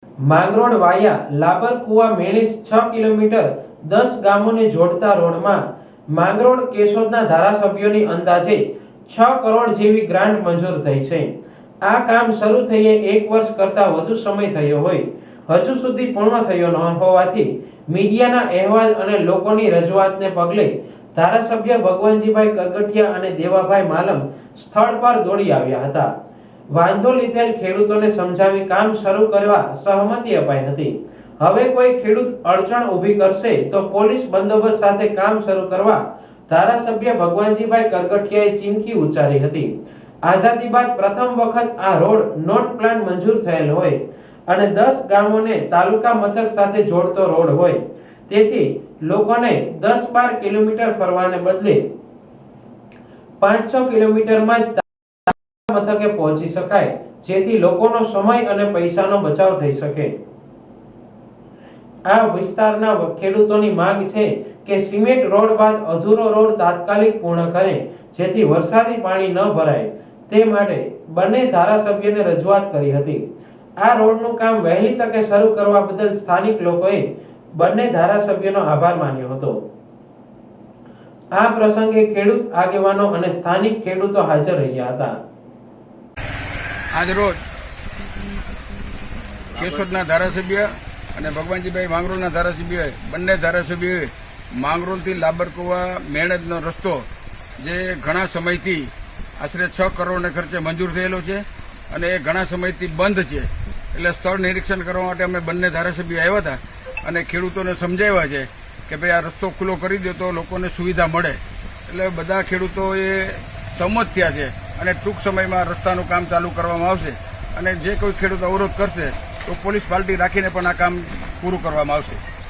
માંગરોળ વાયા લાબરકુવા મેણેજ 6 kilometre 10 ગામોને જોડતા રોડમાં માંગરોળ કેશોદના ધારાસભ્યોની અંદાજે 6 કરોડ જેવી ગ્રાન્ટ મંજૂર થઈ છે। આ કામ શરૂ થયે 1 વર્ષ કરતાં વધુ સમય થયો હોય હજુ સુધી પૂર્ણ થયો ન હોવાથી મીડિયાના અહેવાલ અને લોકોની રજૂઆતને પગલે ધારાસભ્ય ભગવાનજીભાઈ કરગઠિયા અને દેવાભાઈ માલમ સ્થળ પર દોડી આવ્યા હતા। વાંધો લીધેલ ખેડૂતોને સમજાવી કામ શરૂ કરવા સહમતિ અપાઈ હતી। હવે કોઈ ખેડૂત અડચણ ઊભી કરશે તો પોલીસ બંદોબસ્ત સાથે કામ શરૂ કરવા ધારાસભ્ય ભગવાનજીભાઈ કરગઠિયાએ ચીમકી ઉચ્ચારી હતી। આઝાદી બાદ પ્રથમ વખત આ રોડ નોન પ્લાન મંજૂર થયેલ હોય અને 10 ગામોને તાલુકા મથક સાથે જોડતો રોડ હોય તેથી લોકોને 10-12 કિલોમીટર ફરવાને બદલે 5-6 કિલોમીટરમાં જ મથકે પહોંચી શકાય જેથી લોકોનો સમય અને પૈસાનો બચાવ થઈ શકે। આ વિસ્તારના ખેડૂતોની માંગ છે કે સિમેન્ટ રોડ બાદ અધૂરો રોડ તાત્કાલિક પૂર્ણ કરે જેથી વરસાદી પાણી ન ભરાય તે માટે બંને ધારાસભ્યોને રજૂઆત કરી હતી। આ રોડનું કામ વહેલી તકે શરૂ કરવા બદલ સ્થાનિક લોકોએ બંને ધારાસભ્યોનો આભાર માન્યો હતો। આ પ્રસંગે ખેડૂત આગેવાનો અને સ્થાનિક ખેડૂતો હાજર રહ્યા હતા। આજ રોજ કેશોદના ધારાસભ્ય અને ભગવાનજીભાઈ માંગરોળના ધારાસભ્ય બંને ધારાસભ્યોએ માંગરોળથી લાબરકુવા મેણજનો રસ્તો જે ઘણા સમયથી આશરે 6 કરોડના ખર્ચે મંજૂર થયેલો છે અને એ ઘણા સમયથી બંધ છે એટલે સ્થળ નિરીક્ષણ કરવા માટે અમે બંને ધારાસભ્યો આવ્યા હતા અને ખેડૂતોને સમજાવ્યા છે કે ભાઈ આ રસ્તો ખુલ્લો કરી દો તો લોકોને સુવિધા મળે એટલે બધા ખેડૂતોએ સંમત થયા છે અને ટૂંક સમયમાં રસ્તાનું કામ ચાલુ કરવામાં આવશે અને જે કોઈ ખેડૂત અવરોધ કરશે તો પોલીસ પાર્ટી રાખીને પણ આ કામ પૂરું કરવામાં આવશે।